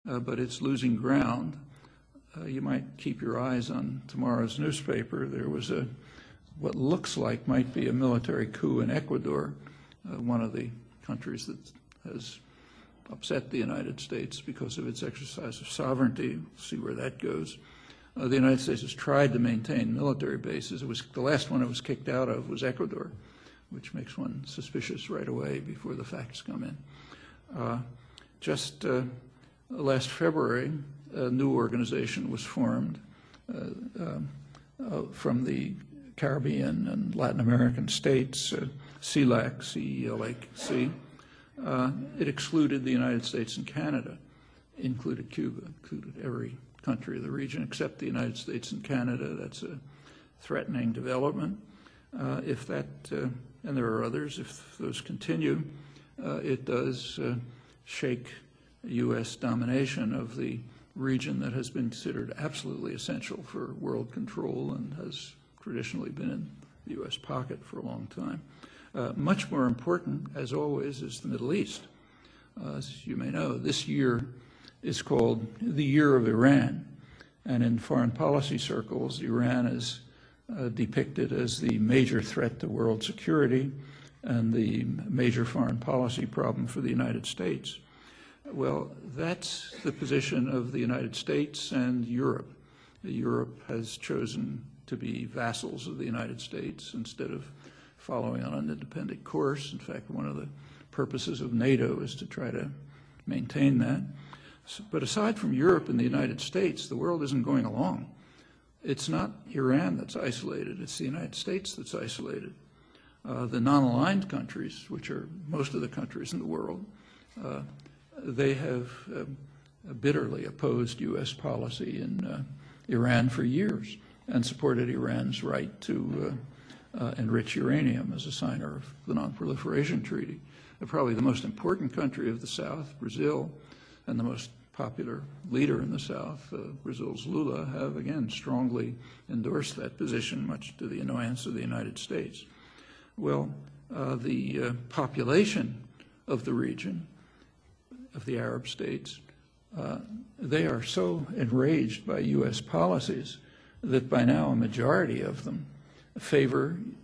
but it's losing ground. You might keep your eyes on tomorrow's newspaper. There was what looks like might be a military coup in Ecuador, one of the countries that has upset the United States because of its exercise of sovereignty. We'll see where that goes. The United States has tried to maintain military bases. The last one it was kicked out of was Ecuador, which makes one suspicious right away before the facts come in. Just last February, a new organization was formed from the Caribbean and Latin American states, CELAC, C-E-L-A-C. It excluded the United States and Canada, included Cuba, included every country of the region except the United States and Canada. That's a threatening development. If that, and there are others, if those continue, it does shake U.S. domination of the region that has been considered absolutely essential for world control and has traditionally been in the U.S. pocket for a long time. Much more important, as always, is the Middle East. As you may know, this year is called the Year of Iran, and in foreign policy circles, Iran is depicted as the major threat to world security and the major foreign policy problem for the United States. Well, that's the position of the United States and Europe. Europe has chosen to be vassals of the United States instead of following on an independent course. In fact, one of the purposes of NATO is to try to maintain that. But aside from Europe and the United States, the world isn't going along. It's not Iran that's isolated, it's the United States that's isolated. The non-aligned countries, which are most of the countries in the world, they have bitterly opposed U.S. policy in Iran for years and supported Iran's right to enrich uranium as a signer of the Non-Proliferation Treaty. Probably the most important country of the South, Brazil, and the most popular leader in the South, Brazil's Lula, have again strongly endorsed that position, much to the annoyance of the United States. Well, the population of the region, of the Arab states, they are so enraged by U.S. policies that by now a majority of them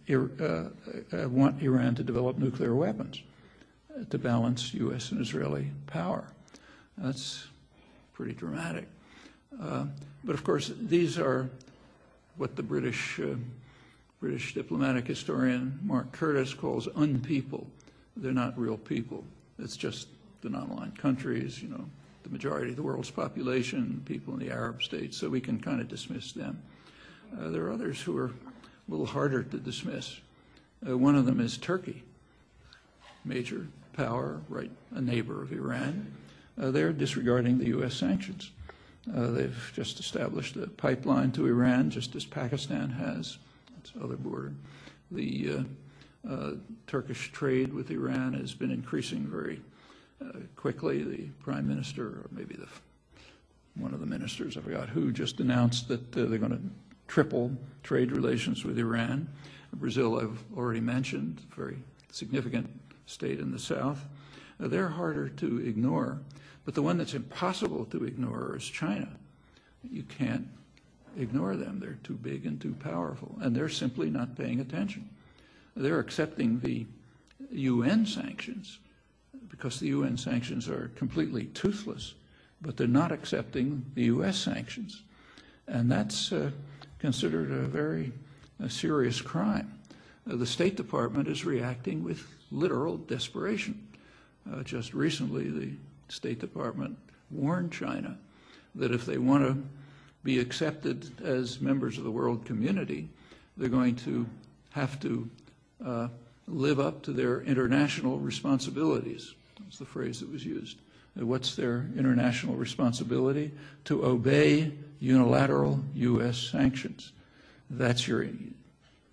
want Iran to develop nuclear weapons to balance U.S. and Israeli power. That's pretty dramatic. But of course, these are what the British diplomatic historian Mark Curtis calls unpeople. They're not real people. It's just the non-aligned countries, you know, the majority of the world's population, people in the Arab states, so we can kind of dismiss them. There are others who are a little harder to dismiss. One of them is Turkey, major power, right, a neighbor of Iran. They're disregarding the U.S. sanctions. They've just established a pipeline to Iran, just as Pakistan has. It's the other border. The Turkish trade with Iran has been increasing very quickly. The prime minister, or maybe one of the ministers, I forgot who, just announced that they're going to triple trade relations with Iran. Brazil, I've already mentioned, a very significant state in the South. They're harder to ignore, but the one that's impossible to ignore is China. You can't ignore them. They're too big and too powerful, and they're simply not paying attention. They're accepting the UN sanctions because the UN sanctions are completely toothless, but they're not accepting the U.S. sanctions. And that's considered a very serious crime. The State Department is reacting with literal desperation. Just recently, the State Department warned China that if they want to be accepted as members of the world community, they're going to have to live up to their international responsibilities. That's the phrase that was used. What's their international responsibility? To obey unilateral U.S. sanctions. That's your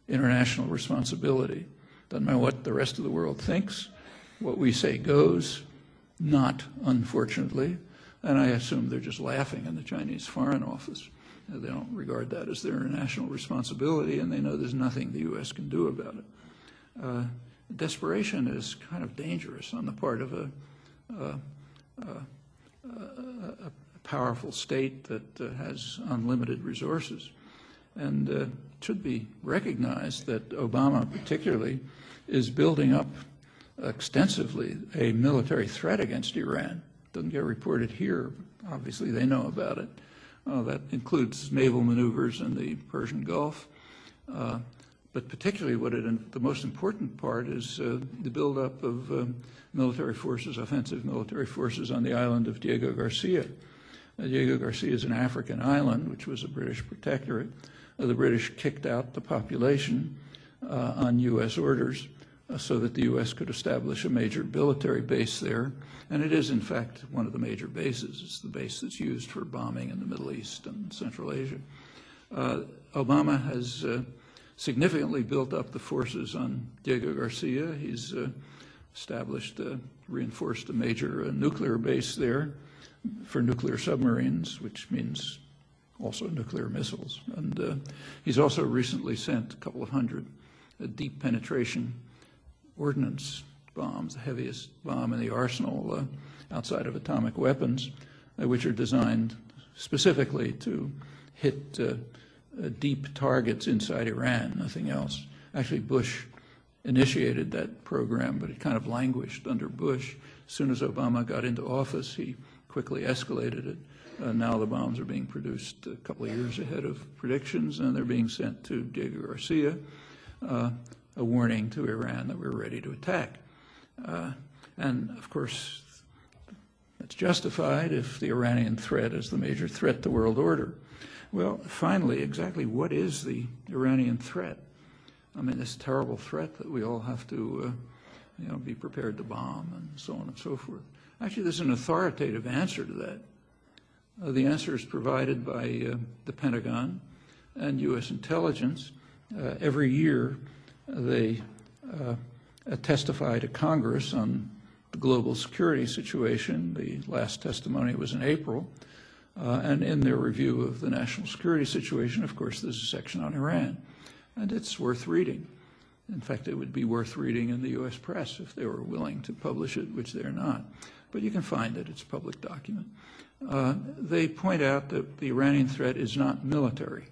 international responsibility. Doesn't matter what the rest of the world thinks. What we say goes, not, unfortunately. And I assume they're just laughing in the Chinese Foreign Office. They don't regard that as their international responsibility, and they know there's nothing the U.S. can do about it. Desperation is kind of dangerous on the part of a powerful state that has unlimited resources. And it should be recognized that Obama particularly is building up extensively a military threat against Iran. Doesn't get reported here. Obviously, they know about it. That includes naval maneuvers in the Persian Gulf. But particularly the most important part is the buildup of military forces, offensive military forces on the island of Diego Garcia. Diego Garcia is an African island, which was a British protectorate. The British kicked out the population on U.S. orders so that the U.S. could establish a major military base there. And it is, in fact, one of the major bases. It's the base that's used for bombing in the Middle East and Central Asia. Obama has significantly built up the forces on Diego Garcia. He's reinforced a major nuclear base there for nuclear submarines, which means also nuclear missiles. And he's also recently sent a couple of hundred deep penetration ordnance bombs, the heaviest bomb in the arsenal outside of atomic weapons, which are designed specifically to hit deep targets inside Iran, nothing else. Actually, Bush initiated that program, but it kind of languished under Bush. As soon as Obama got into office, he quickly escalated it. Now the bombs are being produced a couple of years ahead of predictions, and they're being sent to Diego Garcia, a warning to Iran that we're ready to attack. And of course, that's justified if the Iranian threat is the major threat to world order. Well, finally, exactly what is the Iranian threat? I mean, this terrible threat that we all have to be prepared to bomb and so on and so forth. Actually, there's an authoritative answer to that. The answer is provided by the Pentagon and U.S. intelligence. Every year, they testify to Congress on the global security situation. The last testimony was in April. And in their review of the national security situation, of course, there's a section on Iran. And it's worth reading. In fact, it would be worth reading in the U.S. press if they were willing to publish it, which they're not. But you can find it. It's a public document. They point out that the Iranian threat is not military.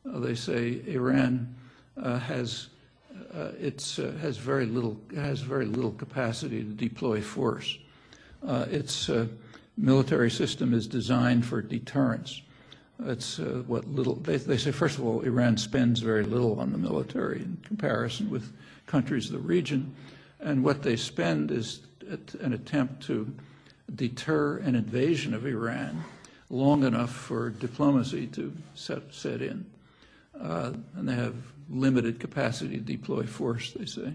They say Iran has very little capacity to deploy force. Its military system is designed for deterrence. It's what little they say. First of all, Iran spends very little on the military in comparison with countries of the region, and what they spend is an attempt to deter an invasion of Iran long enough for diplomacy to set in. And they have limited capacity to deploy force, they say.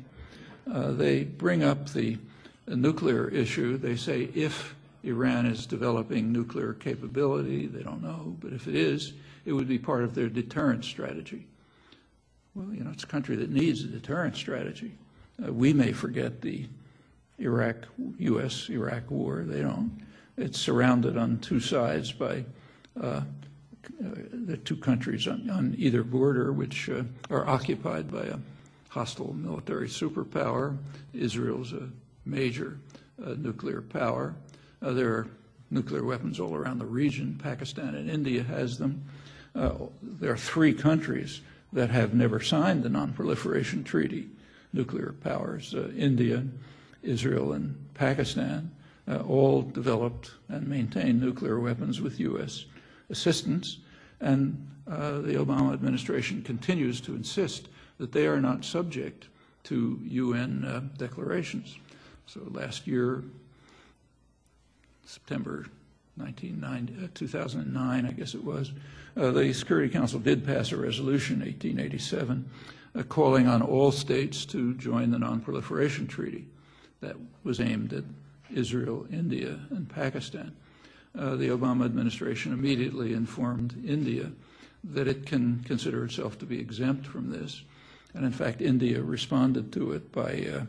They bring up the nuclear issue. They say if Iran is developing nuclear capability, they don't know, but if it is, it would be part of their deterrence strategy. Well, it's a country that needs a deterrence strategy. We may forget the U.S.-Iraq war. They don't. It's surrounded on two sides by the two countries on either border, which are occupied by a hostile military superpower. Israel's a major nuclear power. There are nuclear weapons all around the region. Pakistan and India has them. There are three countries that have never signed the non-proliferation treaty, nuclear powers, India, Israel, and Pakistan, all developed and maintain nuclear weapons with U.S. assistance. And the Obama administration continues to insist that they are not subject to UN declarations. So last year, September 2009, I guess it was, the Security Council did pass a resolution, 1887, calling on all states to join the Non-Proliferation Treaty that was aimed at Israel, India, and Pakistan. The Obama administration immediately informed India that it can consider itself to be exempt from this. And in fact, India responded to it by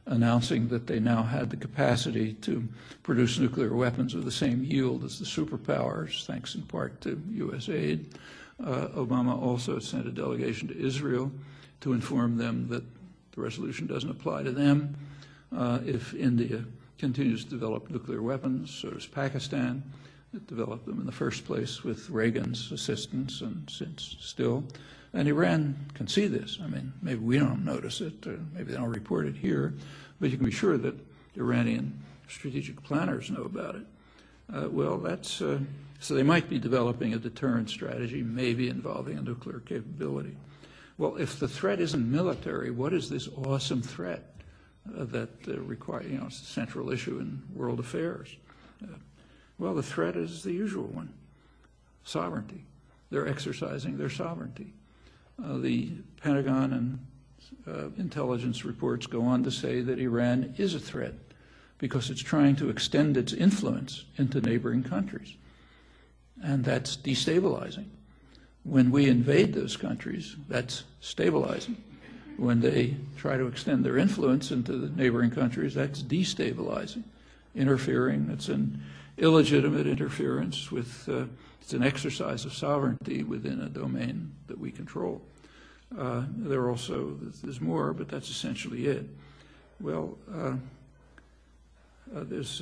announcing that they now had the capacity to produce nuclear weapons of the same yield as the superpowers, thanks in part to U.S. aid. Obama also sent a delegation to Israel to inform them that the resolution doesn't apply to them. If India continues to develop nuclear weapons, so does Pakistan. It developed them in the first place with Reagan's assistance, and since still. And Iran can see this. I mean, maybe we don't notice it, or maybe they don't report it here, but you can be sure that Iranian strategic planners know about it. Well, that's so they might be developing a deterrent strategy, maybe involving a nuclear capability. Well, if the threat isn't military, what is this awesome threat that requires, it's a central issue in world affairs? Well, the threat is the usual one, sovereignty. They're exercising their sovereignty. The Pentagon and intelligence reports go on to say that Iran is a threat because it's trying to extend its influence into neighboring countries. And that's destabilizing. When we invade those countries, that's stabilizing. When they try to extend their influence into the neighboring countries, that's destabilizing, interfering. It's an illegitimate interference with, it's an exercise of sovereignty within a domain that we control. There are also, there's more, but that's essentially it. Well, I've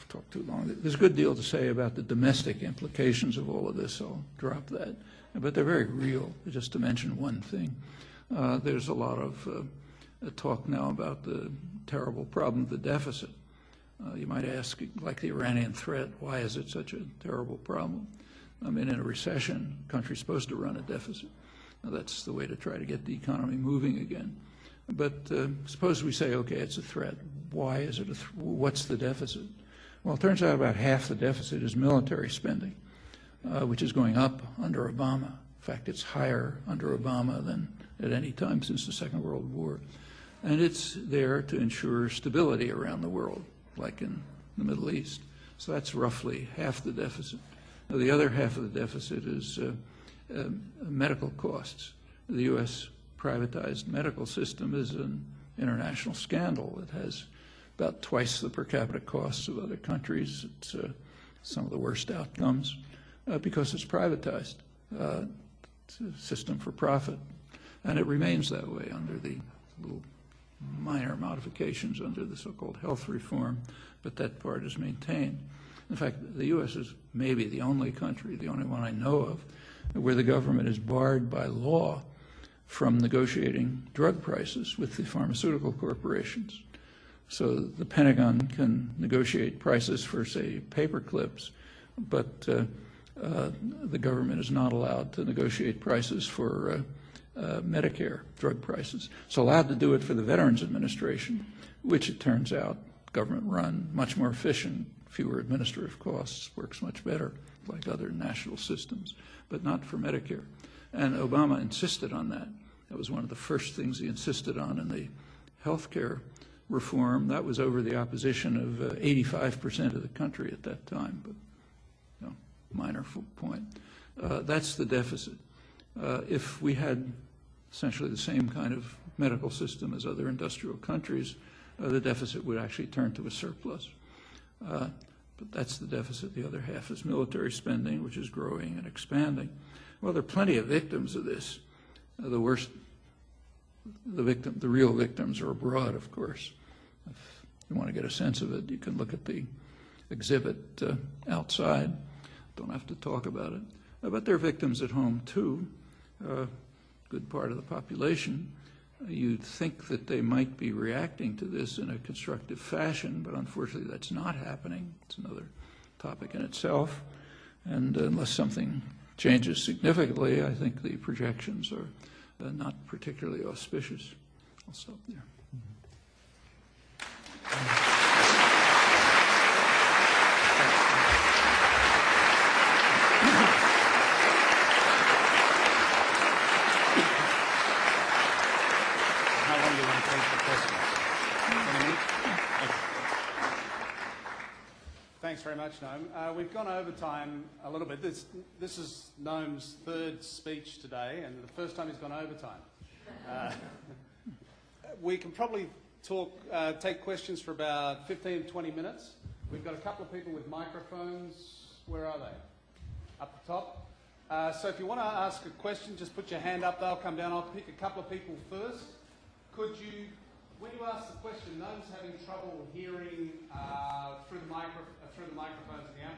talked too long. There's a good deal to say about the domestic implications of all of this. I'll drop that. But they're very real, just to mention one thing. There's a lot of talk now about the terrible problem of the deficit. You might ask, like the Iranian threat, why is it such a terrible problem? I mean, in a recession, a country's supposed to run a deficit. Now, that's the way to try to get the economy moving again. But suppose we say, okay, it's a threat. Why is it what's the deficit? Well, it turns out about half the deficit is military spending, which is going up under Obama. In fact, it's higher under Obama than at any time since the Second World War. And it's there to ensure stability around the world, like in the Middle East. So that's roughly half the deficit. Now, the other half of the deficit is medical costs. The U.S. privatized medical system is an international scandal. It has about twice the per capita costs of other countries. It's some of the worst outcomes because it's privatized. It's a system for profit. And it remains that way under the little minor modifications under the so-called health reform, but that part is maintained. In fact, the U.S. is maybe the only country, the only one I know of, where the government is barred by law from negotiating drug prices with the pharmaceutical corporations. So the Pentagon can negotiate prices for, say, paper clips, but the government is not allowed to negotiate prices for Medicare drug prices. It's allowed to do it for the Veterans Administration, which it turns out, government-run, much more efficient, fewer administrative costs, works much better, like other national systems, but not for Medicare. And Obama insisted on that. That was one of the first things he insisted on in the health care reform. That was over the opposition of 85% of the country at that time, but minor point. That's the deficit. If we had essentially the same kind of medical system as other industrial countries, the deficit would actually turn to a surplus. But that's the deficit. The other half is military spending, which is growing and expanding. Well, there are plenty of victims of this. The real victims are abroad, of course. If you want to get a sense of it, you can look at the exhibit outside. Don't have to talk about it. But there are victims at home, too. Good part of the population. You'd think that they might be reacting to this in a constructive fashion, but unfortunately that's not happening. It's another topic in itself. And unless something changes significantly, I think the projections are not particularly auspicious. I'll stop there. How long do you want to take for questions? 20 minutes? Okay. Thanks very much, Noam. We've gone over time a little bit. This is Noam's third speech today, and the first time he's gone over time. We can probably take questions for about 15 to 20 minutes. We've got a couple of people with microphones. Where are they? Up the top. So if you want to ask a question, just put your hand up. They'll come down. I'll pick a couple of people first. Could you when you ask the question, Noam's having trouble hearing through the microphones in the amplifier.